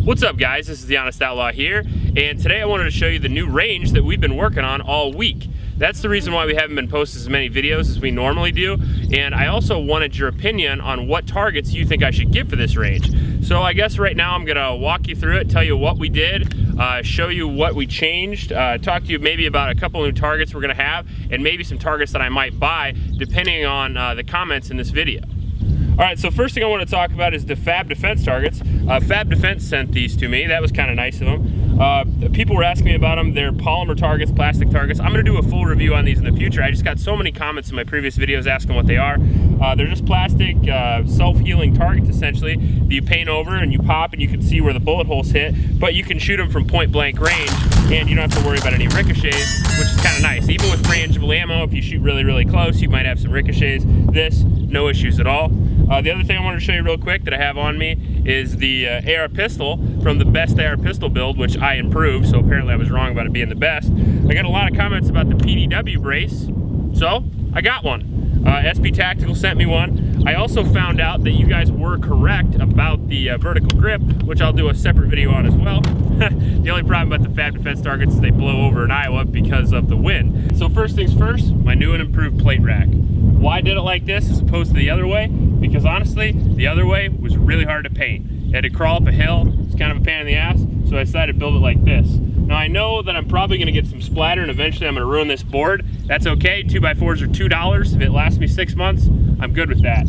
What's up guys, this is the Honest Outlaw here, and today I wanted to show you the new range that we've been working on all week. That's the reason why we haven't been posting as many videos as we normally do, and I also wanted your opinion on what targets you think I should get for this range. So I guess right now I'm gonna walk you through it, tell you what we did, show you what we changed, talk to you maybe about a couple new targets we're gonna have, and maybe some targets that I might buy depending on the comments in this video. Alright, so first thing I want to talk about is the Fab Defense Targets. Fab Defense sent these to me. That was kind of nice of them. People were asking me about them. They're polymer targets, plastic targets. I'm going to do a full review on these in the future. I just got so many comments in my previous videos asking what they are. They're just plastic, self-healing targets essentially that you paint over and you pop and you can see where the bullet holes hit, but you can shoot them from point blank range and you don't have to worry about any ricochets, which is kind of nice. Even with rangeable ammo, if you shoot really close, you might have some ricochets. This, no issues at all. The other thing I wanted to show you real quick that I have on me is the AR pistol from the best AR pistol build, which I improved, so apparently I was wrong about it being the best. I got a lot of comments about the PDW brace, so I got one. SB Tactical sent me one. I also found out that you guys were correct about the vertical grip, which I'll do a separate video on as well. The only problem about the Fab Defense Targets is they blow over in Iowa because of the wind. So first things first, my new and improved plate rack. Why I did it like this as opposed to the other way? Because honestly, the other way was really hard to paint. You had to crawl up a hill, it's kind of a pain in the ass, so I decided to build it like this. Now I know that I'm probably gonna get some splatter and eventually I'm gonna ruin this board. That's okay, 2x4s are $2. If it lasts me 6 months, I'm good with that.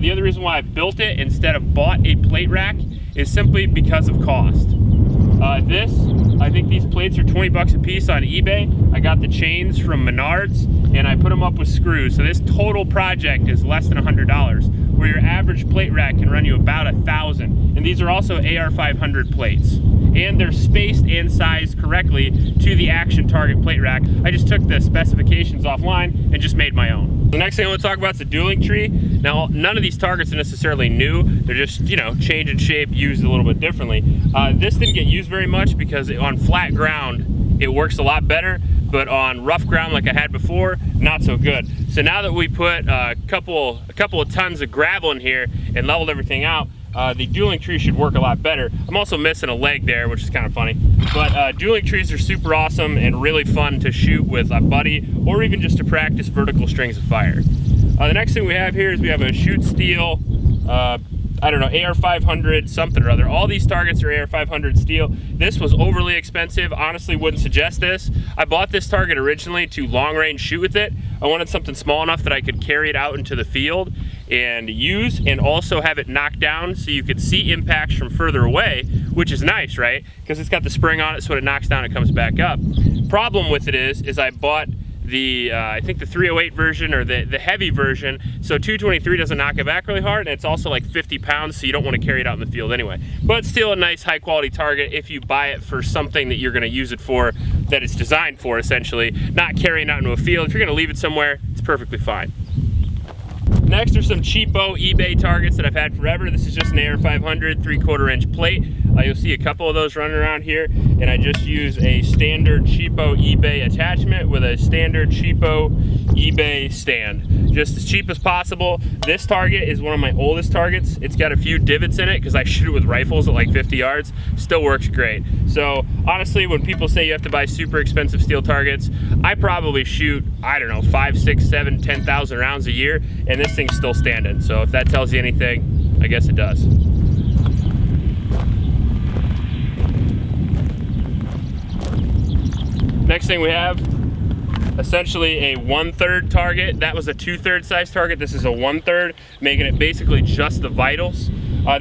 The other reason why I built it instead of bought a plate rack is simply because of cost. I think these plates are 20 bucks a piece on eBay. I got the chains from Menards and I put them up with screws. So this total project is less than $100, where your average plate rack can run you about $1,000. And these are also AR500 plates. And they're spaced and sized correctly to the action target plate rack. I just took the specifications offline and just made my own. The next thing I want to talk about is the Dueling Tree. Now, none of these targets are necessarily new. They're just, you know, changing shape, used a little bit differently. This didn't get used very much because on flat ground, it works a lot better, but on rough ground like I had before, not so good. So now that we put a couple of tons of gravel in here and leveled everything out, the Dueling Tree should work a lot better. I'm also missing a leg there, which is kind of funny. But Dueling Trees are super awesome and really fun to shoot with a buddy or even just to practice vertical strings of fire. The next thing we have here is we have a shoot steel, I don't know, AR500 something or other. All these targets are AR500 steel. This was overly expensive. Honestly, wouldn't suggest this. I bought this target originally to long range shoot with it. I wanted something small enough that I could carry it out into the field and use, and also have it knocked down so you could see impacts from further away, which is nice, right? Because it's got the spring on it, so when it knocks down, it comes back up. Problem with it is I bought the I think the 308 version or the heavy version, so 223 doesn't knock it back really hard, and it's also like 50 pounds, so you don't want to carry it out in the field anyway. But still a nice high quality target if you buy it for something that you're going to use it for, that it's designed for essentially, not carrying out into a field. If you're going to leave it somewhere, it's perfectly fine. Next are some cheapo eBay targets that I've had forever. This is just an AR500 3/4 inch plate. You'll see a couple of those running around here, and I just use a standard cheapo eBay attachment with a standard cheapo eBay stand. Just as cheap as possible. This target is one of my oldest targets. It's got a few divots in it because I shoot it with rifles at like 50 yards. Still works great. So honestly, when people say you have to buy super expensive steel targets, I probably shoot, I don't know, 5, 6, 7, 10,000 rounds a year, and this thing's still standing. So if that tells you anything, I guess it does. Next thing we have, essentially a 1/3 target. That was a 2/3 size target. This is a 1/3, making it basically just the vitals.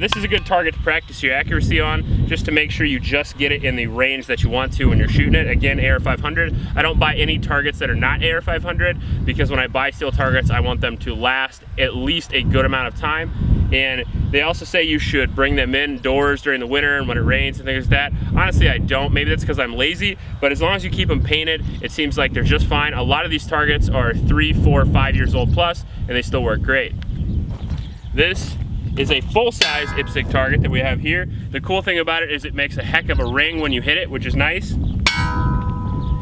This is a good target to practice your accuracy on, just to make sure you just get it in the range that you want to when you're shooting it. Again, AR500. I don't buy any targets that are not AR500 because when I buy steel targets, I want them to last at least a good amount of time. And they also say you should bring them indoors during the winter and when it rains and things like that. Honestly, I don't. Maybe that's because I'm lazy, but as long as you keep them painted, it seems like they're just fine. A lot of these targets are 3, 4, 5 years old plus, and they still work great. This is a full-size IPSC target that we have here. The cool thing about it is it makes a heck of a ring when you hit it, which is nice.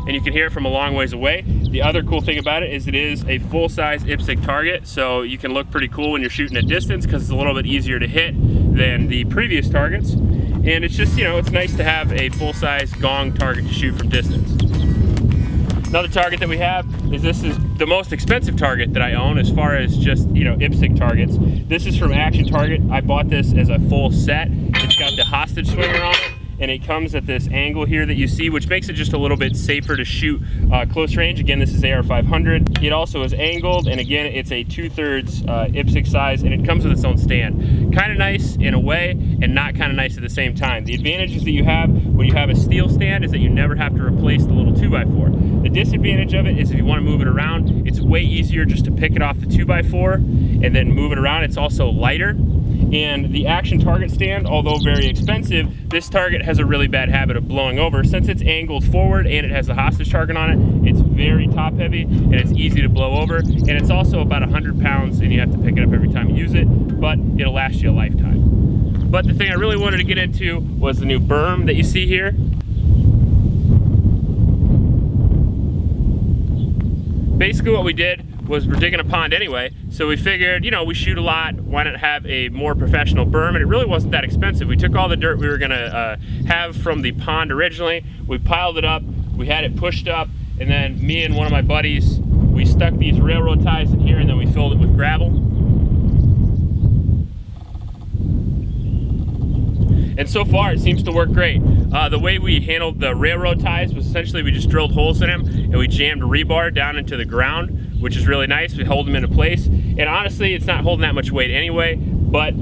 And you can hear it from a long ways away. The other cool thing about it is a full-size IPSC target, so you can look pretty cool when you're shooting at distance because it's a little bit easier to hit than the previous targets. And it's just, you know, it's nice to have a full-size gong target to shoot from distance. Another target that we have is, this is the most expensive target that I own as far as just, you know, IPSC targets. This is from Action Target. I bought this as a full set. It's got the hostage swinger on it, and it comes at this angle here that you see, which makes it just a little bit safer to shoot close range. Again, this is AR 500. It also is angled, and again, it's a 2/3 IPSC size, and it comes with its own stand. Kind of nice in a way, and not kind of nice at the same time. The advantages that you have when you have a steel stand is that you never have to replace the little 2x4. The disadvantage of it is if you want to move it around, it's way easier just to pick it off the 2x4 and then move it around. It's also lighter. And the Action Target stand, although very expensive, this target has a really bad habit of blowing over. Since it's angled forward and it has a hostage target on it, it's very top heavy and it's easy to blow over. And it's also about 100 pounds and you have to pick it up every time you use it, but it'll last you a lifetime. But the thing I really wanted to get into was the new berm that you see here. Basically what we did was, we're digging a pond anyway, so we figured, you know, we shoot a lot, why not have a more professional berm? And it really wasn't that expensive. We took all the dirt we were gonna have from the pond originally, we piled it up, we had it pushed up, and then me and one of my buddies, we stuck these railroad ties in here, and then we filled it with gravel. And so far it seems to work great. The way we handled the railroad ties was essentially we just drilled holes in them and we jammed rebar down into the ground, which is really nice. We hold them into place. And honestly, it's not holding that much weight anyway, but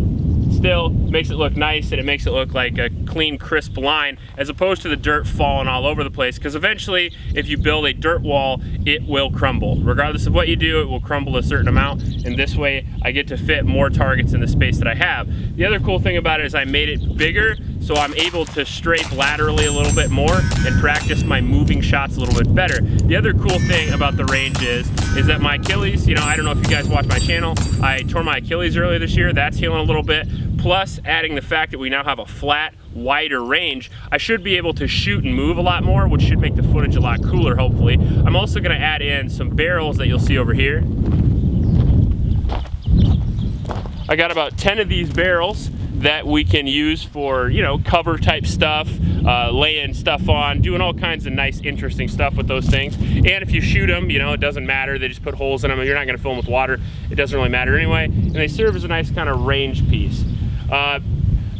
still makes it look nice, and it makes it look like a clean, crisp line, as opposed to the dirt falling all over the place. Because eventually, if you build a dirt wall, it will crumble. Regardless of what you do, it will crumble a certain amount, and this way I get to fit more targets in the space that I have. The other cool thing about it is I made it bigger, so I'm able to strafe laterally a little bit more and practice my moving shots a little bit better. The other cool thing about the range is that my Achilles, you know, I don't know if you guys watch my channel, I tore my Achilles earlier this year. That's healing a little bit. Plus, adding the fact that we now have a flat, wider range, I should be able to shoot and move a lot more, which should make the footage a lot cooler, hopefully. I'm also gonna add in some barrels that you'll see over here. I got about 10 of these barrels that we can use for, you know, cover type stuff, laying stuff on, doing all kinds of nice, interesting stuff with those things. And if you shoot them, you know, it doesn't matter. They just put holes in them, and you're not gonna fill them with water. It doesn't really matter anyway. And they serve as a nice kind of range piece.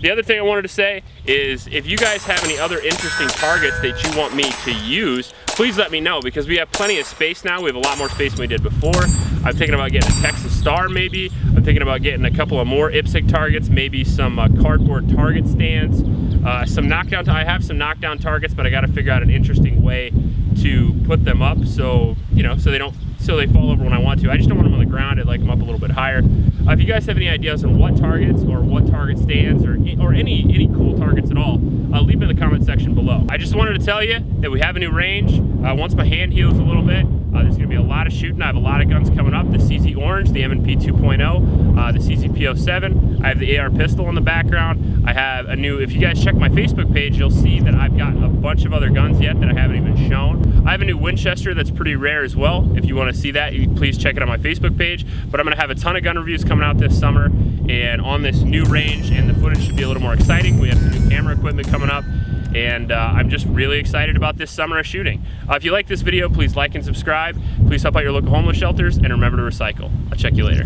The other thing I wanted to say is, if you guys have any other interesting targets that you want me to use, please let me know, because we have plenty of space now. We have a lot more space than we did before. I'm thinking about getting a Texas Star maybe. I'm thinking about getting a couple of more IPSC targets, maybe some cardboard target stands, some knockdown. I have some knockdown targets, but I got to figure out an interesting way to put them up so, you know, so they fall over when I want to. I just don't want them on the ground. I'd like them up a little bit higher. If you guys have any ideas on what targets or what target stands or any cool targets at all, leave them in the comment section below. I just wanted to tell you that we have a new range. Once my hand heals a little bit, there's going to be a lot of shooting. I have a lot of guns coming up. The CZ Orange, the M&P 2.0, the CZ P07. I have the AR pistol in the background. I have a new, if you guys check my Facebook page, you'll see that I've got a bunch of other guns yet that I haven't even shown. I have a new Winchester that's pretty rare as well. If you want to see that, please check it on my Facebook page. But I'm going to have a ton of gun reviews coming out this summer and on this new range, and the footage should be a little more exciting. We have some new camera equipment coming up, and I'm just really excited about this summer of shooting. If you like this video, please like and subscribe. Please help out your local homeless shelters, and remember to recycle. I'll check you later.